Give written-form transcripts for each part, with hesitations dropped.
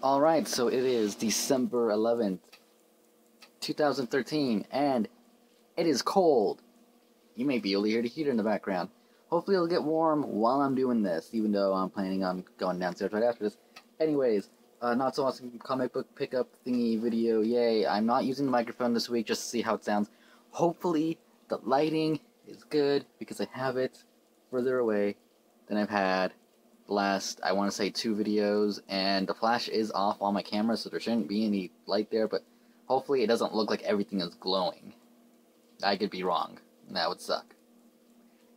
Alright, so it is December 11th, 2013, and it is cold. You may be able to hear the heater in the background. Hopefully it'll get warm while I'm doing this, even though I'm planning on going downstairs right after this. Anyways, not so awesome comic book pickup thingy video, yay. I'm not using the microphone this week just to see how it sounds. Hopefully the lighting is good, because I have it further away than I've had the last, I want to say, 2 videos, and the flash is off on my camera, so there shouldn't be any light there, but hopefully it doesn't look like everything is glowing. I could be wrong. That would suck.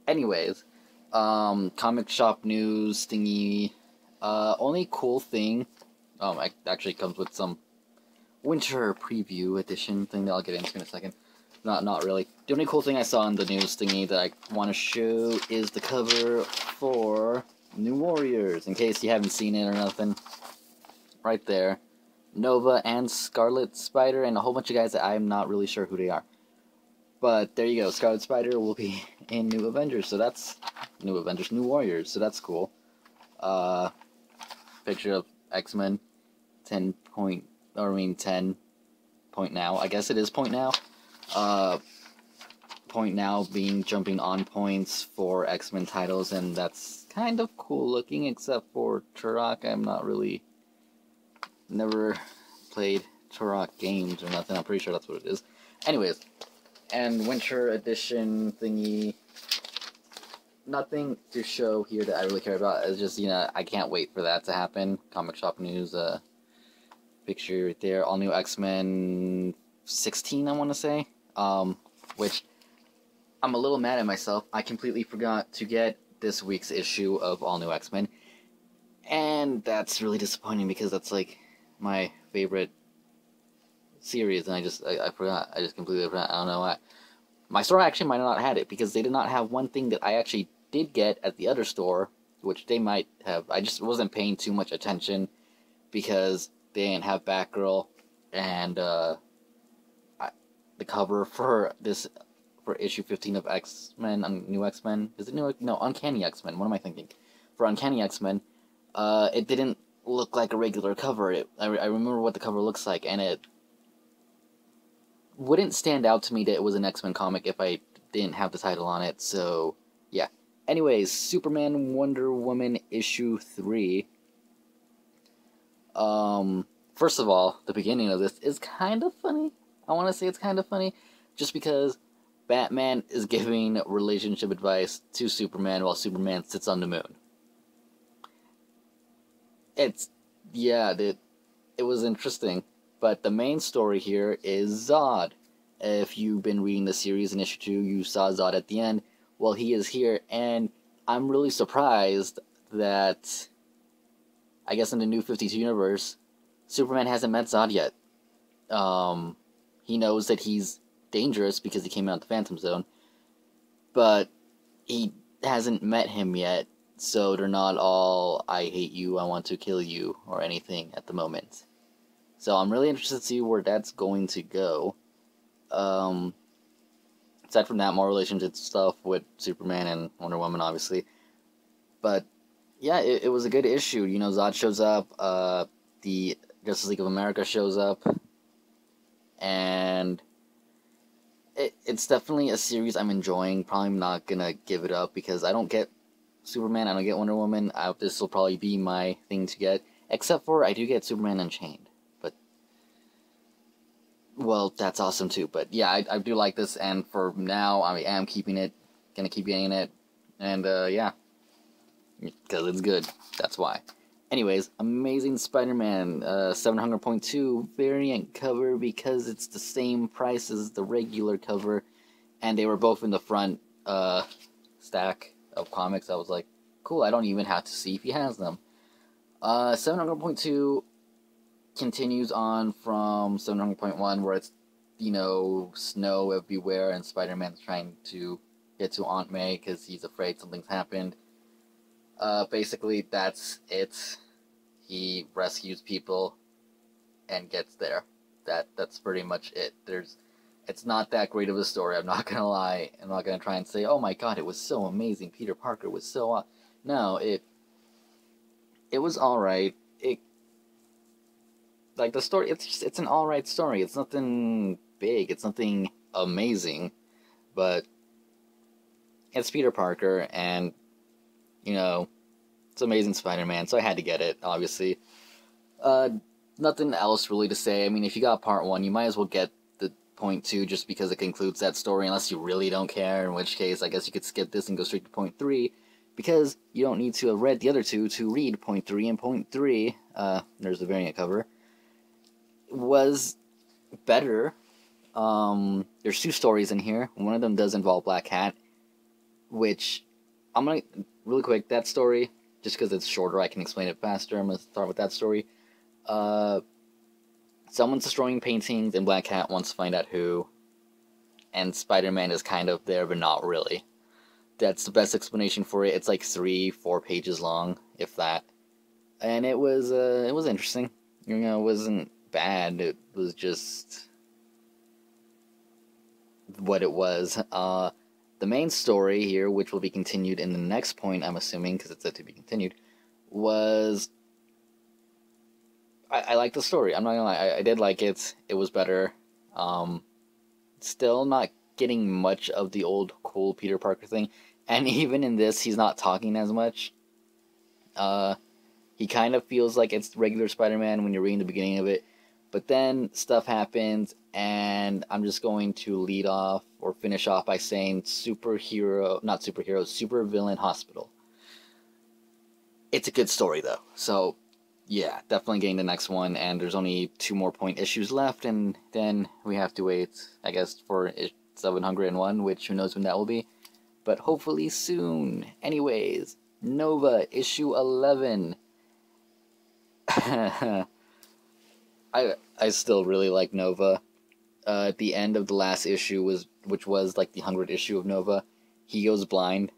Anyways, comic shop news thingy. Only cool thing, it actually comes with some winter preview edition thing that I'll get into in a second. Not really. The only cool thing I saw in the news thingy that I want to show is the cover for New Warriors, in case you haven't seen it or nothing. Right there. Nova and Scarlet Spider and a whole bunch of guys that I'm not really sure who they are. But there you go, Scarlet Spider will be in New Avengers, so that's... New Warriors, so that's cool. Picture of X-Men, 10 point now. I guess it is point now. Point now being jumping on points for X-Men titles, and that's kind of cool looking, except for Turok. I'm not really... never played Turok games or nothing. I'm pretty sure that's what it is. Anyways, and Winter Edition thingy... nothing to show here that I really care about. It's just, I can't wait for that to happen. Comic shop news, picture right there. All new X-Men 16, I want to say. Which, I'm a little mad at myself. I completely forgot to get this week's issue of All New X-Men. And that's really disappointing, because that's, like, my favorite series, and I forgot. I just completely forgot. I don't know why. My store actually might not have had it, because they did not have one thing that I actually did get at the other store, which they might have. I just wasn't paying too much attention, because they didn't have Batgirl, and the cover for issue 15 of X-Men, New X-Men, is it New? No, Uncanny X-Men, what am I thinking? For Uncanny X-Men, it didn't look like a regular cover. I remember what the cover looks like, and it wouldn't stand out to me that it was an X-Men comic if I didn't have the title on it, so, yeah. Anyways, Superman Wonder Woman issue 3. First of all, the beginning of this is kind of funny. I want to say it's kind of funny, just because Batman is giving relationship advice to Superman while Superman sits on the moon. It was interesting. But the main story here is Zod. If you've been reading the series in issue 2, you saw Zod at the end. Well, he is here, and I'm really surprised that, I guess in the New 52 universe, Superman hasn't met Zod yet. He knows that he's dangerous because he came out of the Phantom Zone, but he hasn't met him yet, so they're not all, I hate you, I want to kill you, or anything at the moment. So I'm really interested to see where that's going to go. Aside from that, more relationship stuff with Superman and Wonder Woman, obviously. But, yeah, it was a good issue. Zod shows up, the Justice League of America shows up, and it's definitely a series I'm enjoying. Probably not gonna give it up, because I don't get Superman, I don't get Wonder Woman. This will probably be my thing to get, except for I do get Superman Unchained. Well, that's awesome too, but yeah, I do like this, and for now, I am keeping it, gonna keep getting it, and yeah, because it's good, that's why. Anyways, Amazing Spider-Man, 700.2 variant cover, because it's the same price as the regular cover, and they were both in the front, stack of comics. I was like, cool, I don't even have to see if he has them. 700.2... continues on from 700.1, where it's, snow everywhere, and Spider-Man's trying to get to Aunt May because he's afraid something's happened. Basically, that's it. He rescues people and gets there. That's pretty much it. It's not that great of a story, I'm not gonna lie. I'm not gonna try and say, oh my god, it was so amazing, Peter Parker was so... No, it was alright. like the story, it's an alright story. It's nothing big. It's nothing amazing, but it's Peter Parker, and you know, it's Amazing Spider-Man. So I had to get it, obviously. Uh, Nothing else really to say. I mean, if you got part 1, you might as well get the point 2 just because it concludes that story, unless you really don't care, in which case I guess you could skip this and go straight to point 3, because you don't need to have read the other 2 to read point 3, and point 3, there's the variant cover, was better. There's 2 stories in here. One of them does involve Black Cat, which, I'm gonna, really quick, that story, just because it's shorter, I can explain it faster. I'm gonna start with that story. Someone's destroying paintings, and Black Cat wants to find out who, and Spider-Man is kind of there, but not really. That's the best explanation for it. It's like 3-4 pages long, if that. And it was interesting. You know, it wasn't bad. It was just what it was. The main story here, which will be continued in the next point, I'm assuming, because it's said to be continued, was... I like the story. I'm not gonna lie. I did like it. It was better. Still not getting much of the old cool Peter Parker thing. And even in this, he's not talking as much. He kind of feels like it's regular Spider-Man when you're reading the beginning of it. But then stuff happens, and I'm just going to lead off or finish off by saying supervillain hospital. It's a good story, though. So... yeah, definitely getting the next one, and there's only 2 more point issues left, and then we have to wait, I guess, for 701, which who knows when that will be, but hopefully soon. Anyways, Nova, issue 11. I still really like Nova. At the end of the last issue, which was like the 100th issue of Nova, he goes blind,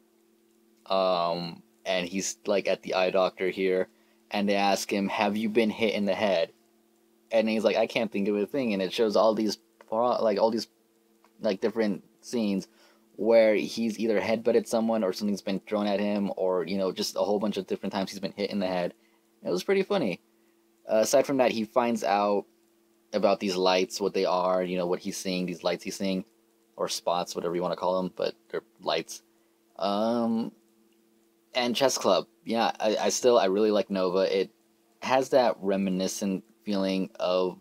and he's like at the eye doctor here, and they ask him, have you been hit in the head? And he's like, I can't think of a thing. And it shows all these different scenes where he's either headbutted someone or something's been thrown at him, or, you know, just a whole bunch of different times he's been hit in the head. It was pretty funny. Aside from that, he finds out about these lights, what they are, you know, what he's seeing, these lights he's seeing, or spots, whatever you want to call them, but they're lights. And Chess Club. Yeah, I really like Nova. It has that reminiscent feeling of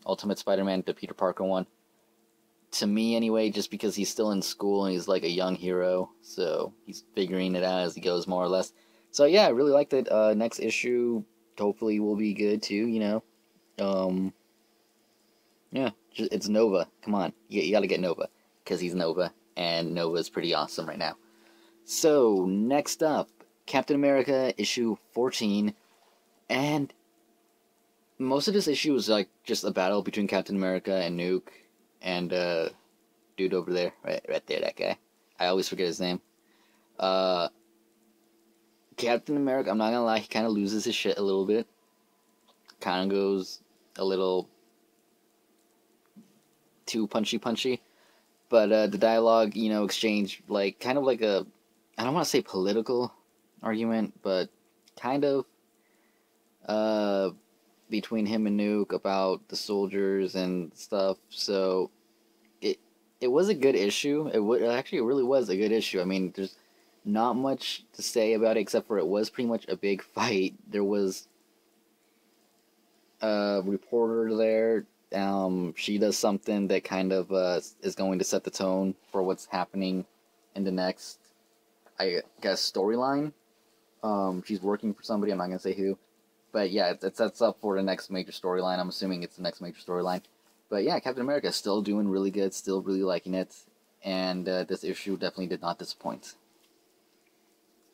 Ultimate Spider-Man, the Peter Parker one. To me, anyway, just because he's still in school and he's like a young hero, so he's figuring it out as he goes, more or less. So yeah, I really liked it. Next issue hopefully will be good too, you know. Yeah, it's Nova. Come on, you gotta get Nova, because he's Nova, and Nova's pretty awesome right now. So, next up, Captain America, issue 14, and most of this issue is like just a battle between Captain America and Nuke, and dude over there, right there, that guy. I always forget his name. Captain America, I'm not gonna lie, he kind of loses his shit a little bit. Kind of goes a little too punchy. But the dialogue, you know, exchange, like, kind of like a, I don't want to say political argument, but kind of between him and Nuke about the soldiers and stuff. So it was a good issue. It really was a good issue. I mean, there's not much to say about it except for it was pretty much a big fight. There was a reporter there. She does something that kind of is going to set the tone for what's happening in the next, I guess, storyline. She's working for somebody, I'm not going to say who. But yeah, it sets up for the next major storyline. I'm assuming it's the next major storyline. But yeah, Captain America is still doing really good, still really liking it. And this issue definitely did not disappoint.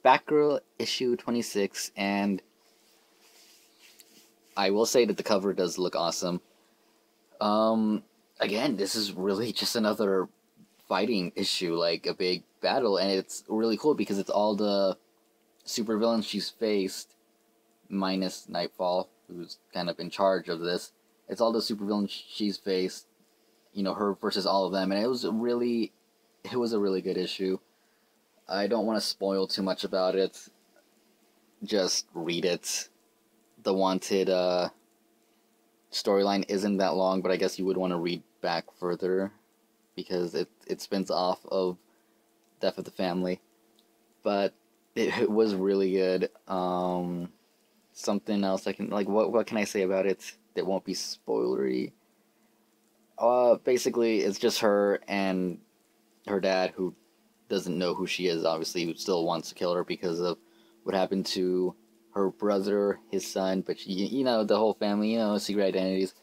Batgirl issue 26, and I will say that the cover does look awesome. Again, this is really just another fighting issue, like a big battle, and it's really cool because it's all the supervillains she's faced, minus Nightfall, who's kind of in charge of this. It's all the supervillains she's faced, you know, her versus all of them, and it was a really good issue. I don't want to spoil too much about it. Just read it. the wanted storyline isn't that long, but I guess you would want to read back further because it spins off of Death of the Family. But it was really good. Something else I can, like, what can I say about it that won't be spoilery? Basically, it's just her and her dad, who doesn't know who she is, obviously, who still wants to kill her because of what happened to her brother, his son, but you know, the whole family, you know, secret identities.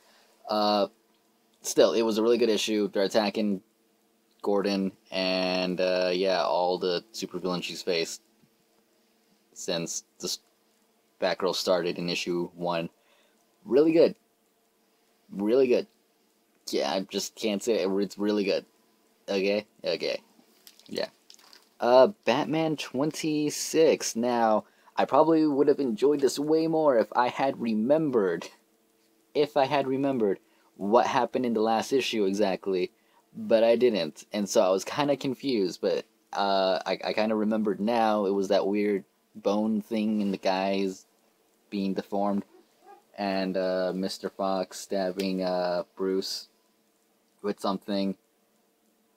Still, it was a really good issue. They're attacking Gordon, and yeah, all the supervillains she's faced since this Batgirl started in issue 1. Really good. Really good. Yeah, I just can't say it. It's really good. Okay? Okay. Yeah. Batman 26. Now, I probably would have enjoyed this way more if I had remembered. If I had remembered what happened in the last issue exactly. But I didn't. And so I was kind of confused. But I kind of remembered now. It was that weird bone thing in the guys being deformed. And Mr. Fox stabbing Bruce with something.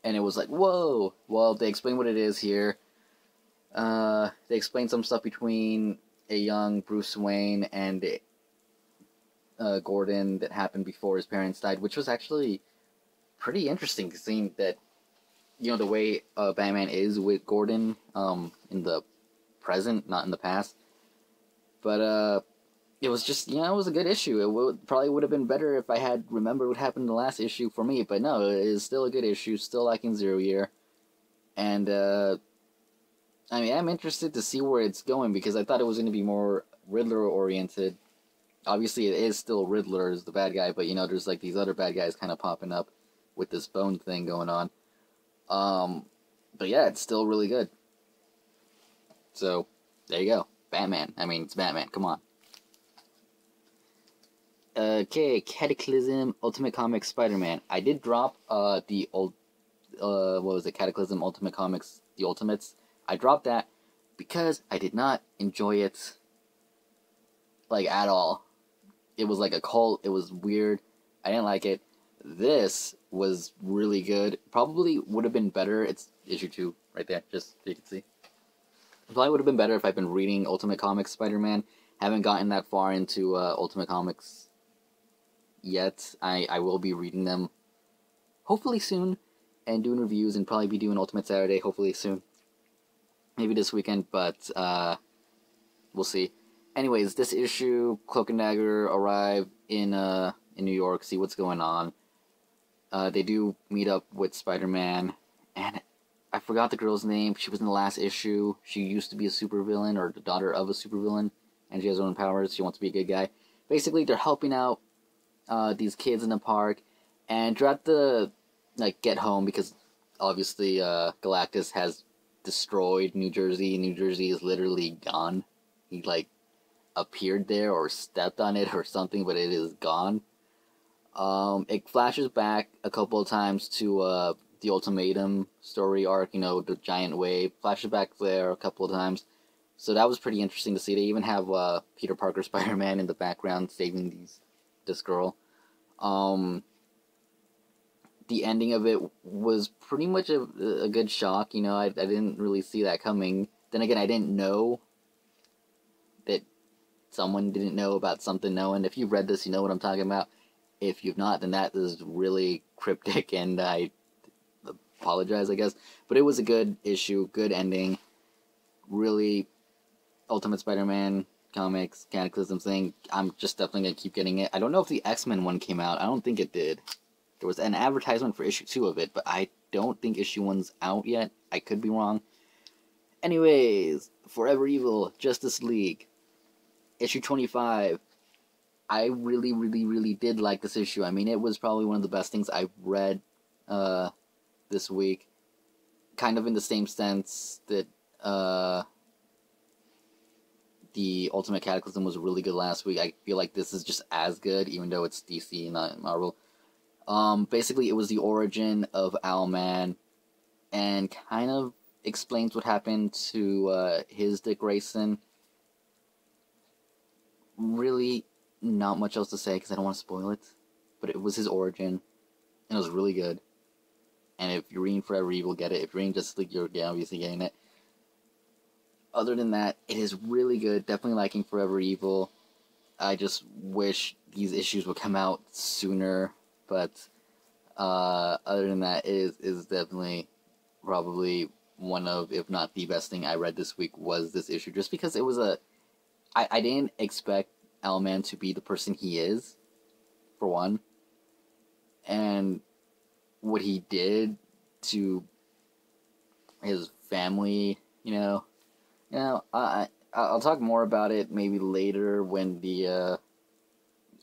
And it was like, whoa! Well, they explain what it is here. They explain some stuff between a young Bruce Wayne and Gordon that happened before his parents died, which was actually pretty interesting, seeing that, you know, the way Batman is with Gordon in the present, not in the past. But it was just, you know, it was a good issue. It probably would have been better if I had remembered what happened in the last issue for me, but no, it is still a good issue, still liking Zero Year. And, I mean, I'm interested to see where it's going, because I thought it was going to be more Riddler-oriented. Obviously, it is still Riddler as the bad guy, but, you know, there's, like, these other bad guys kind of popping up with this bone thing going on. But yeah, it's still really good. So, there you go. Batman. I mean, it's Batman. Come on. Okay, Cataclysm Ultimate Comics Spider-Man. I did drop the old what was it, Cataclysm Ultimate Comics The Ultimates. I dropped that because I did not enjoy it, like, at all. It was like a cult. It was weird. I didn't like it. This was really good. Probably would have been better. It's issue 2 right there, just so you can see. Probably would have been better if I'd been reading Ultimate Comics Spider-Man. Haven't gotten that far into Ultimate Comics yet. I will be reading them hopefully soon, and doing reviews, and probably be doing Ultimate Saturday hopefully soon. Maybe this weekend, but we'll see. Anyways, this issue, Cloak and Dagger arrive in New York, see what's going on. They do meet up with Spider-Man, and I forgot the girl's name. She was in the last issue. She used to be a supervillain, or the daughter of a supervillain, and she has her own powers. She wants to be a good guy. Basically, they're helping out these kids in the park, and throughout the, like, get home, because obviously Galactus has destroyed New Jersey. New Jersey is literally gone. He, like, appeared there or stepped on it or something, but it is gone. It flashes back a couple of times to the Ultimatum story arc, you know, the giant wave. Flashes back there a couple of times. So that was pretty interesting to see. They even have Peter Parker Spider-Man in the background saving this girl. The ending of it was pretty much a good shock. You know, I didn't really see that coming. Then again, I didn't know that someone didn't know about something knowing. If you've read this, you know what I'm talking about. If you've not, then that is really cryptic, and I apologize, I guess. But it was a good issue, good ending. Really, Ultimate Spider-Man comics, Cataclysm thing. I'm just definitely going to keep getting it. I don't know if the X-Men one came out. I don't think it did. There was an advertisement for issue 2 of it, but I don't think issue 1's out yet. I could be wrong. Anyways, Forever Evil, Justice League, issue 25. I really, really, really did like this issue. I mean, it was probably one of the best things I've read this week. Kind of in the same sense that the Ultimate Cataclysm was really good last week. I feel like this is just as good, even though it's DC, not Marvel. Basically, it was the origin of Owlman, and kind of explains what happened to his Dick Grayson. really not much else to say because I don't want to spoil it. But it was his origin, and it was really good. And if you're reading Forever Evil, get it. If you're reading Justice League, you're obviously getting it. Other than that, it is really good. Definitely liking Forever Evil. I just wish these issues would come out sooner. But other than that, it is definitely probably one of, if not the best thing I read this week was this issue. Just because it was I didn't expect Owlman to be the person he is, for one. And what he did to his family, I'll talk more about it maybe later when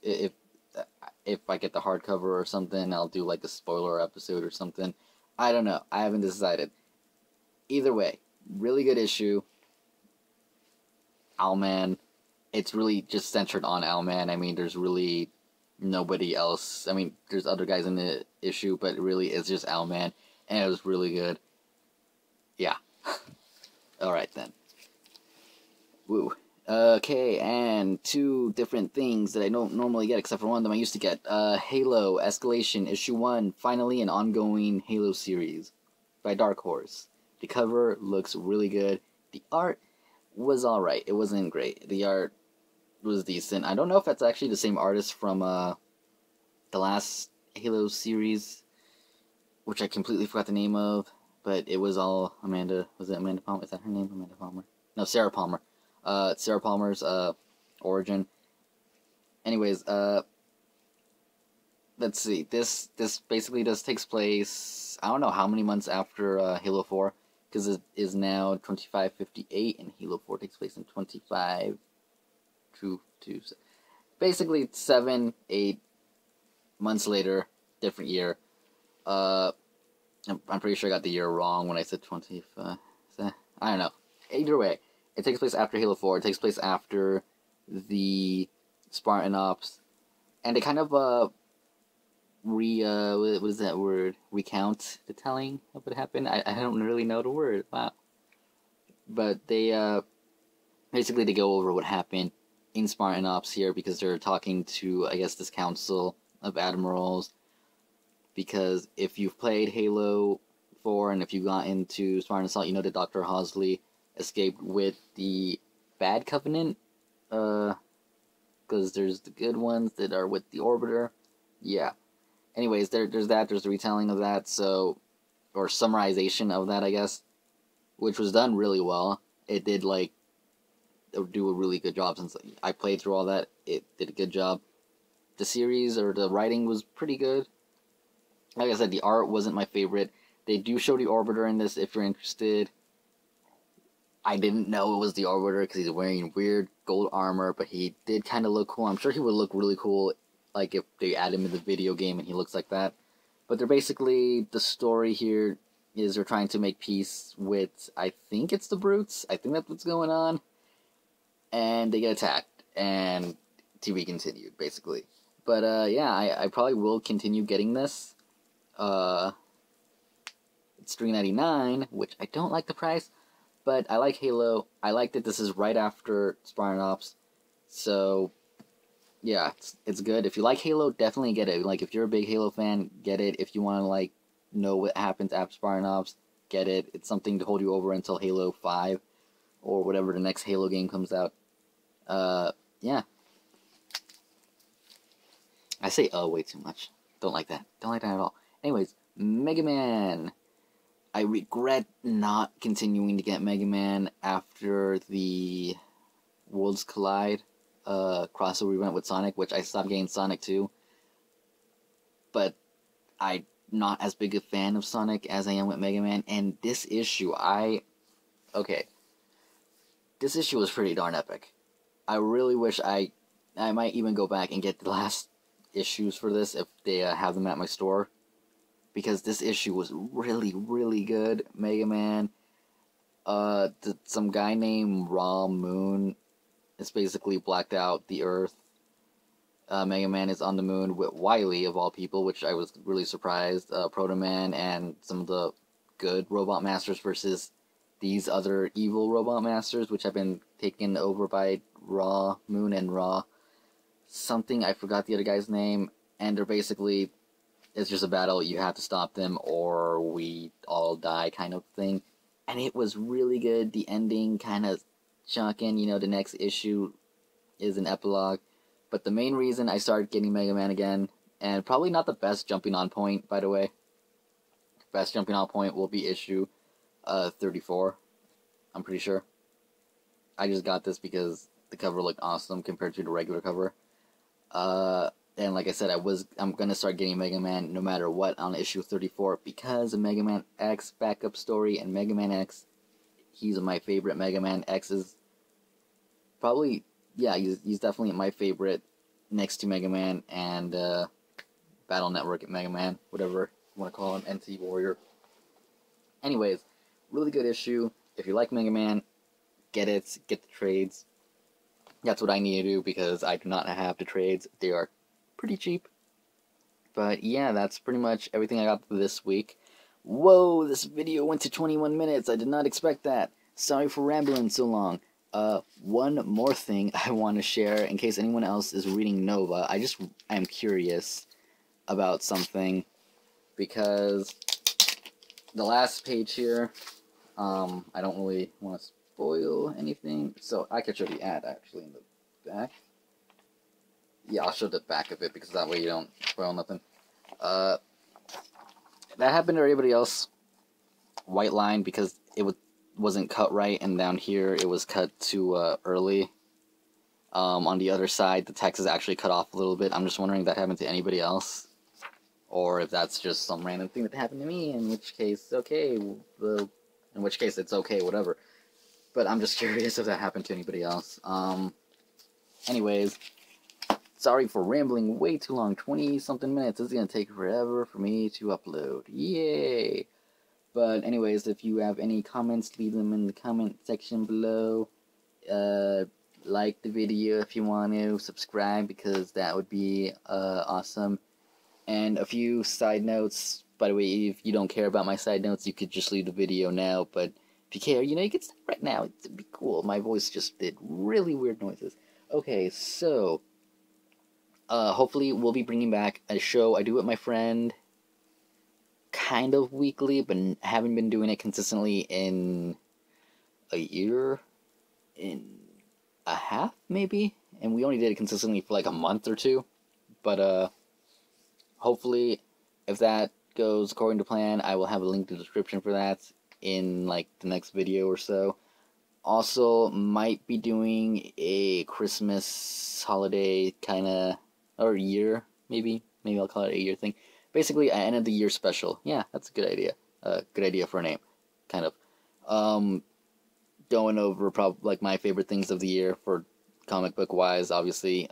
if I get the hardcover or something, I'll do like a spoiler episode or something. I don't know. I haven't decided. Either way, really good issue. Owlman. It's really just centered on Owlman. I mean, there's really nobody else. I mean, there's other guys in the issue, but really it's just Owlman, and it was really good. Yeah. Alright then. Woo. Okay, and two different things that I don't normally get, except for one of them I used to get. Halo Escalation Issue 1, finally an ongoing Halo series by Dark Horse. The cover looks really good. The art was alright. It wasn't great. The art was decent. I don't know if that's actually the same artist from the last Halo series, which I completely forgot the name of, but it was all Amanda. Was it Amanda Palmer? Is that her name? Amanda Palmer? No, Sarah Palmer. Sarah Palmer's origin. Anyways, let's see. This basically takes place, I don't know how many months after Halo 4, because it is now 2558, and Halo 4 takes place in 25 to basically 7-8 months later, different year. I'm pretty sure I got the year wrong when I said 25. I don't know. Either way, it takes place after Halo 4. It takes place after the Spartan Ops, and they kind of what is that word? Recount the telling of what happened. I don't really know the word. Wow. But they basically they go over what happened in Spartan Ops here, because they're talking to, I guess, this council of admirals. Because if you've played Halo 4 and if you got into Spartan Assault, you know that Dr. Hosley escaped with the Bad Covenant. Because there's the good ones that are with the Orbiter. Yeah. Anyways, there's that. There's the retelling of that, so, or summarization of that, I guess, which was done really well. It did, like, do a really good job. Since I played through all that, it did a good job. The series, or the writing, was pretty good. Like I said, the art wasn't my favorite. They do show the Orbiter in this if you're interested. I didn't know it was the Orbiter because he's wearing weird gold armor, but he did kind of look cool. I'm sure he would look really cool, like, if they add him in the video game and he looks like that. But they're basically, the story here is they're trying to make peace with, I think it's the Brutes. I think that's what's going on. And they get attacked, and TV continued, basically. But, yeah, I probably will continue getting this. It's $3.99, which I don't like the price, but I like Halo. I like that this is right after Spartan Ops, so, yeah, it's good. If you like Halo, definitely get it. Like, if you're a big Halo fan, get it. If you want to, like, know what happens after Spartan Ops, get it. It's something to hold you over until Halo 5, or whatever the next Halo game comes out. Yeah. I say way too much. Don't like that. Don't like that at all. Anyways, Megaman. I regret not continuing to get Megaman after the Worlds Collide crossover event with Sonic, which I stopped getting Sonic too. But I'm not as big a fan of Sonic as I am with Megaman, and this issue, okay. This issue was pretty darn epic. I really wish I might even go back and get the last issues for this if they have them at my store, because this issue was really, really good. Megaman, some guy named Ra Moon is basically blacked out the Earth. Megaman is on the moon with Wily, of all people, which I was really surprised. Proto-Man and some of the good Robot Masters versus these other evil Robot Masters, which have been taken over by Ra Moon and Ra. something, I forgot the other guy's name, and they're basically, it's just a battle, you have to stop them or we all die kind of thing. And it was really good. The ending kind of shocking, the next issue is an epilogue. But the main reason I started getting Mega Man again, and probably not the best jumping on point, by the way. Best jumping on point will be issue 34, I'm pretty sure. I just got this because the cover looked awesome compared to the regular cover. And like I said, I'm gonna start getting Mega Man no matter what on issue 34 because of Mega Man X backup story, and Mega Man X, he's my favorite. Mega Man X is probably, yeah, he's definitely my favorite next to Mega Man and Battle Network Mega Man, whatever you want to call him, NT Warrior. Anyways, really good issue. If you like Mega Man, get it, get the trades. That's what I need to do because I do not have the trades. They are pretty cheap. But yeah, that's pretty much everything I got this week. Whoa, this video went to 21 minutes. I did not expect that. Sorry for rambling so long. One more thing I want to share in case anyone else is reading Nova. I am curious about something because the last page here, I don't really want to spoil anything, so I could show the ad actually in the back. Yeah, I'll show the back of it because that way you don't spoil nothing. That happened to everybody else. White line because it wasn't cut right, and down here it was cut too early. On the other side, the text is actually cut off a little bit. I'm just wondering if that happened to anybody else, or if that's just some random thing that happened to me. In which case, okay. In which case, it's okay, whatever. But I'm just curious if that happened to anybody else. Anyways, sorry for rambling way too long. 20-something minutes. This is gonna take forever for me to upload. Yay! But anyways, if you have any comments, leave them in the comment section below. Like the video if you want to. Subscribe because that would be awesome. And a few side notes. By the way, if you don't care about my side notes, you could just leave the video now. But if you care, you can stop right now. It'd be cool. My voice just did really weird noises. Okay, so hopefully we'll be bringing back a show I do with my friend kind of weekly, but haven't been doing it consistently in a year, in a half maybe, and we only did it consistently for like a month or two. But hopefully if that goes according to plan, I will have a link to the description for that in like the next video or so. Also might be doing a Christmas holiday kinda, or year, maybe I'll call it a year thing. Basically, an end of the year special. Yeah, that's a good idea. Good idea for a name, kind of. Going over probably like my favorite things of the year for comic book wise. Obviously,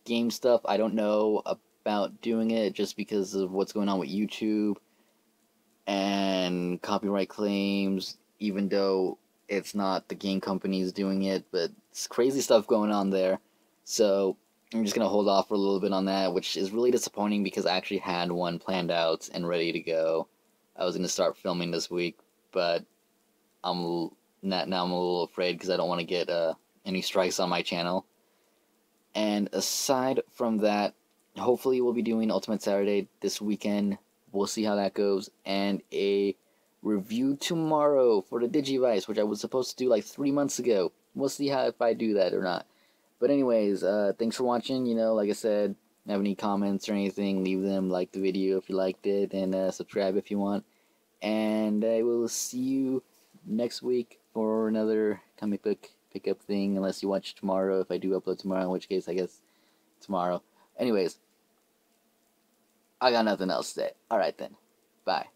game stuff. I don't know about doing it just because of what's going on with YouTube and copyright claims. Even though it's not the game companies doing it, but it's crazy stuff going on there. So I'm just going to hold off for a little bit on that, which is really disappointing because I actually had one planned out and ready to go. I was going to start filming this week, but now I'm a little afraid because I don't want to get any strikes on my channel. And aside from that, hopefully we'll be doing Ultimate Saturday this weekend. We'll see how that goes. And a review tomorrow for the Digivice, which I was supposed to do like 3 months ago. We'll see if I do that or not. But anyways, thanks for watching. Like I said, have any comments or anything, leave them, like the video if you liked it, and subscribe if you want. And I will see you next week for another comic book pickup thing, unless you watch tomorrow, if I do upload tomorrow, in which case I guess tomorrow. Anyways, I got nothing else to say. Alright then, bye.